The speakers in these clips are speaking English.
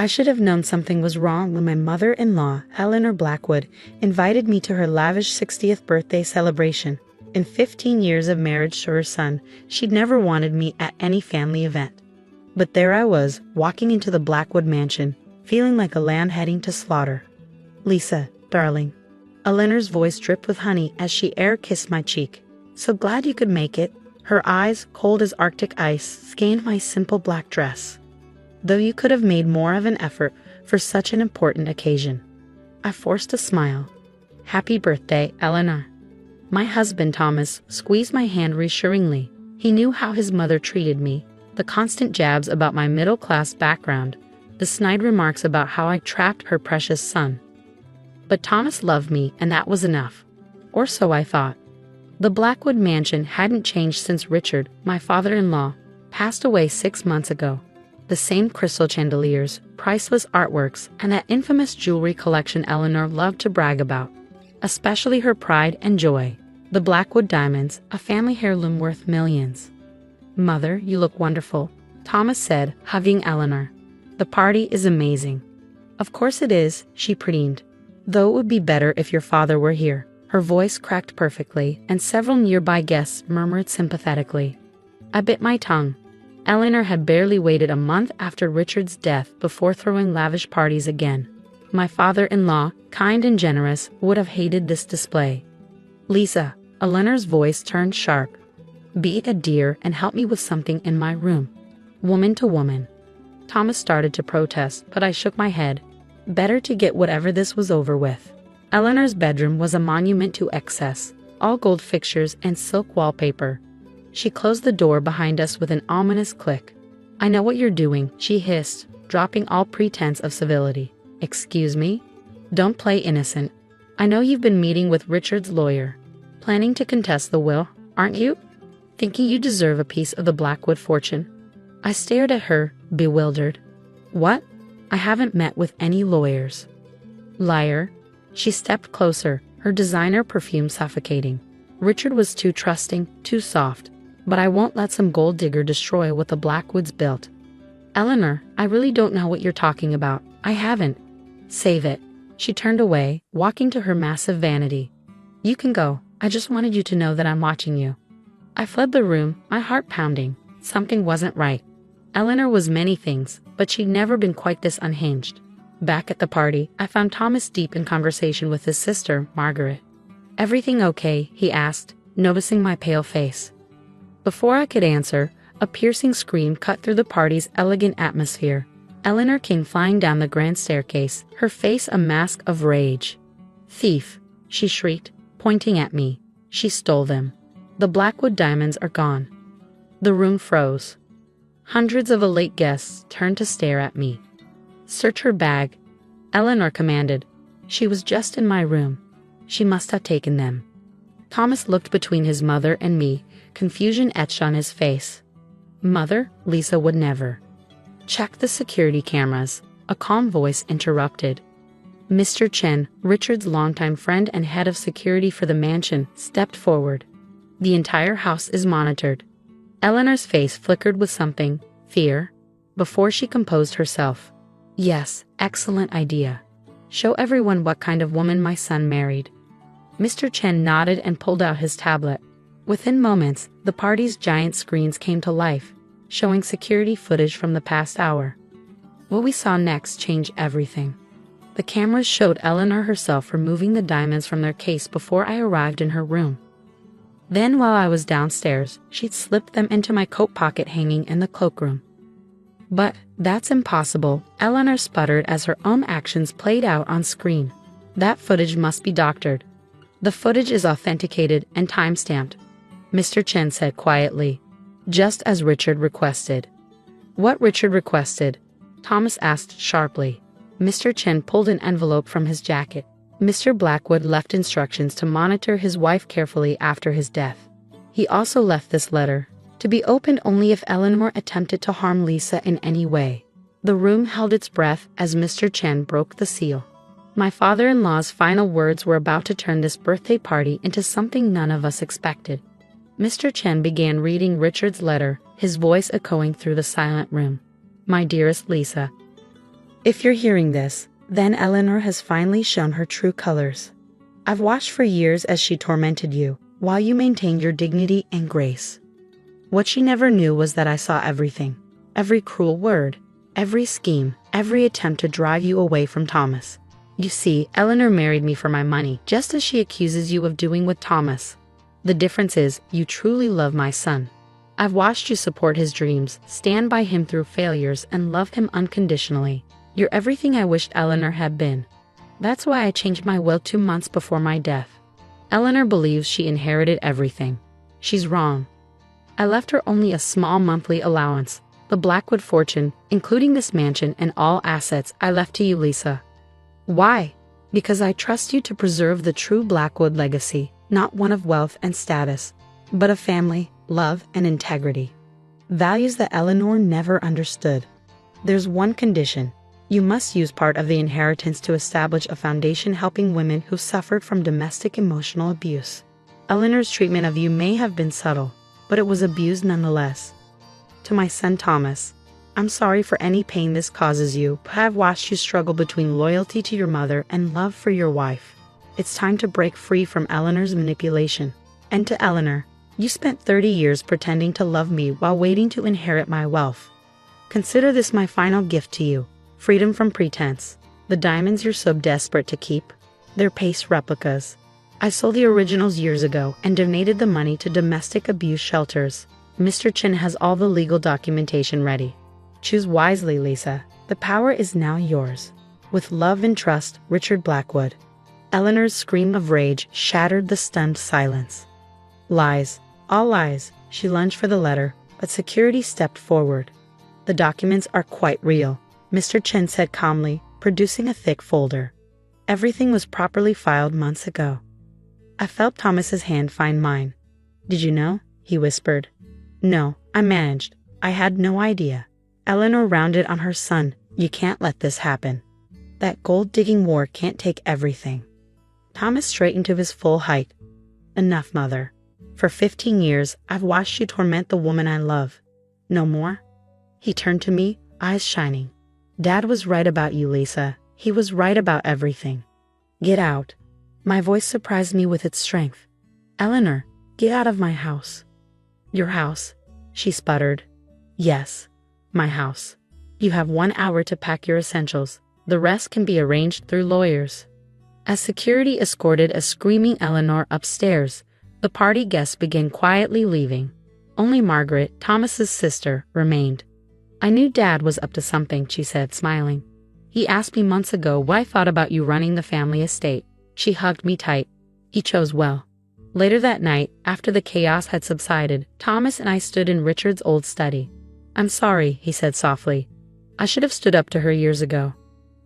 I should have known something was wrong when my mother-in-law, Eleanor Blackwood, invited me to her lavish 60th birthday celebration. In 15 years of marriage to her son, she'd never wanted me at any family event. But there I was, walking into the Blackwood mansion, feeling like a lamb heading to slaughter. "Lisa, darling." Eleanor's voice dripped with honey as she air-kissed my cheek. "So glad you could make it." Her eyes, cold as Arctic ice, scanned my simple black dress. "Though you could have made more of an effort for such an important occasion." I forced a smile. "Happy birthday, Eleanor." My husband, Thomas, squeezed my hand reassuringly. He knew how his mother treated me. The constant jabs about my middle-class background, the snide remarks about how I trapped her precious son. But Thomas loved me, and that was enough. Or so I thought. The Blackwood mansion hadn't changed since Richard, my father-in-law, passed away 6 months ago. The same crystal chandeliers, priceless artworks, and that infamous jewelry collection Eleanor loved to brag about. Especially her pride and joy, the Blackwood diamonds, a family heirloom worth millions. "Mother, you look wonderful," Thomas said, hugging Eleanor. "The party is amazing." "Of course it is," she preened. "Though it would be better if your father were here." Her voice cracked perfectly, and several nearby guests murmured sympathetically. I bit my tongue. Eleanor had barely waited a month after Richard's death before throwing lavish parties again. My father-in-law, kind and generous, would have hated this display. "Lisa," Eleanor's voice turned sharp. "Be a dear and help me with something in my room." Woman to woman. Thomas started to protest, but I shook my head. Better to get whatever this was over with. Eleanor's bedroom was a monument to excess, all gold fixtures and silk wallpaper. She closed the door behind us with an ominous click. "I know what you're doing," she hissed, dropping all pretense of civility. "Excuse me? Don't play innocent. I know you've been meeting with Richard's lawyer. Planning to contest the will, aren't you? Thinking you deserve a piece of the Blackwood fortune?" I stared at her, bewildered. "What? I haven't met with any lawyers." "Liar." She stepped closer, her designer perfume suffocating. "Richard was too trusting, too soft. But I won't let some gold digger destroy what the Blackwoods built." "Eleanor, I really don't know what you're talking about. I haven't." "Save it." She turned away, walking to her massive vanity. "You can go. I just wanted you to know that I'm watching you." I fled the room, my heart pounding. Something wasn't right. Eleanor was many things, but she'd never been quite this unhinged. Back at the party, I found Thomas deep in conversation with his sister, Margaret. "Everything okay?" he asked, noticing my pale face. Before I could answer, a piercing scream cut through the party's elegant atmosphere. Eleanor came flying down the grand staircase, her face a mask of rage. "Thief!" she shrieked, pointing at me. "She stole them. The Blackwood diamonds are gone." The room froze. Hundreds of elite guests turned to stare at me. "Search her bag," Eleanor commanded. "She was just in my room. She must have taken them." Thomas looked between his mother and me, confusion etched on his face. "Mother, Lisa would never." "Check the security cameras," a calm voice interrupted. Mr. Chen, Richard's longtime friend and head of security for the mansion, stepped forward. "The entire house is monitored." Eleanor's face flickered with something, fear, before she composed herself. "Yes, excellent idea. Show everyone what kind of woman my son married." Mr. Chen nodded and pulled out his tablet. Within moments, the party's giant screens came to life, showing security footage from the past hour. What we saw next changed everything. The cameras showed Eleanor herself removing the diamonds from their case before I arrived in her room. Then while I was downstairs, she'd slipped them into my coat pocket hanging in the cloakroom. "But that's impossible," Eleanor sputtered as her own actions played out on screen. "That footage must be doctored." "The footage is authenticated and time-stamped," Mr. Chen said quietly, "just as Richard requested." "What Richard requested?" Thomas asked sharply. Mr. Chen pulled an envelope from his jacket. "Mr. Blackwood left instructions to monitor his wife carefully after his death. He also left this letter, to be opened only if Eleanor attempted to harm Lisa in any way." The room held its breath as Mr. Chen broke the seal. My father-in-law's final words were about to turn this birthday party into something none of us expected. Mr. Chen began reading Richard's letter, his voice echoing through the silent room. "My dearest Lisa, If you're hearing this, then Eleanor has finally shown her true colors. I've watched for years as she tormented you, while you maintained your dignity and grace. What she never knew was that I saw everything. Every cruel word, every scheme, every attempt to drive you away from Thomas. You see, Eleanor married me for my money, just as she accuses you of doing with Thomas. The difference is, you truly love my son. I've watched you support his dreams, stand by him through failures, and love him unconditionally. You're everything I wished Eleanor had been. That's why I changed my will 2 months before my death. Eleanor believes she inherited everything. She's wrong. I left her only a small monthly allowance, the Blackwood fortune, including this mansion and all assets I left to you, Lisa. Why? Because I trust you to preserve the true Blackwood legacy, not one of wealth and status, but of family, love, and integrity. Values that Eleanor never understood. There's one condition. You must use part of the inheritance to establish a foundation helping women who suffered from domestic emotional abuse. Eleanor's treatment of you may have been subtle, but it was abuse nonetheless. To my son Thomas, I'm sorry for any pain this causes you, but I've watched you struggle between loyalty to your mother and love for your wife. It's time to break free from Eleanor's manipulation. And to Eleanor, you spent 30 years pretending to love me while waiting to inherit my wealth. Consider this my final gift to you, freedom from pretense. The diamonds you're so desperate to keep, they're paste replicas. I sold the originals years ago and donated the money to domestic abuse shelters. Mr. Chin has all the legal documentation ready. Choose wisely, Lisa. The power is now yours. With love and trust, Richard Blackwood. Eleanor's scream of rage shattered the stunned silence. Lies. All lies. She lunged for the letter, but security stepped forward. The documents are quite real, Mr. Chen said calmly, producing a thick folder. Everything was properly filed months ago. I felt Thomas's hand find mine. Did you know? He whispered. No, I managed. I had no idea. Eleanor rounded on her son. You can't let this happen. That gold-digging war can't take everything. Thomas straightened to his full height. Enough, mother. For 15 years, I've watched you torment the woman I love. No more? He turned to me, eyes shining. Dad was right about you, Lisa. He was right about everything. Get out. My voice surprised me with its strength. Eleanor, get out of my house. Your house, she sputtered. Yes, my house. You have 1 hour to pack your essentials. The rest can be arranged through lawyers. As security escorted a screaming Eleanor upstairs, the party guests began quietly leaving. Only Margaret, Thomas's sister, remained. I knew Dad was up to something, she said, smiling. He asked me months ago what I thought about you running the family estate. She hugged me tight. He chose well. Later that night, after the chaos had subsided, Thomas and I stood in Richard's old study. I'm sorry, he said softly. I should have stood up to her years ago.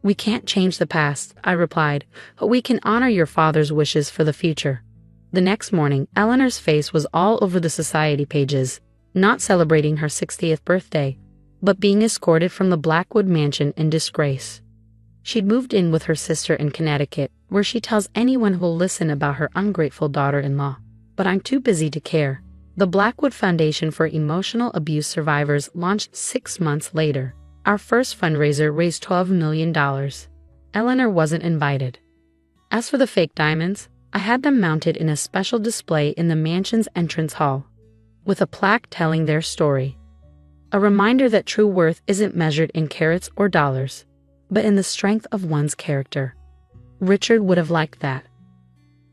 We can't change the past, I replied, but we can honor your father's wishes for the future. The next morning, Eleanor's face was all over the society pages, not celebrating her 60th birthday, but being escorted from the Blackwood mansion in disgrace. She'd moved in with her sister in Connecticut, where she tells anyone who'll listen about her ungrateful daughter-in-law. But I'm too busy to care. The Blackwood Foundation for Emotional Abuse Survivors launched 6 months later. Our first fundraiser raised $12 million. Eleanor wasn't invited. As for the fake diamonds, I had them mounted in a special display in the mansion's entrance hall, with a plaque telling their story. A reminder that true worth isn't measured in carats or dollars, but in the strength of one's character. Richard would have liked that.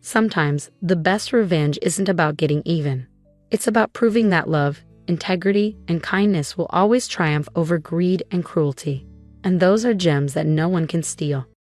Sometimes, the best revenge isn't about getting even. It's about proving that love, integrity, and kindness will always triumph over greed and cruelty. And those are gems that no one can steal.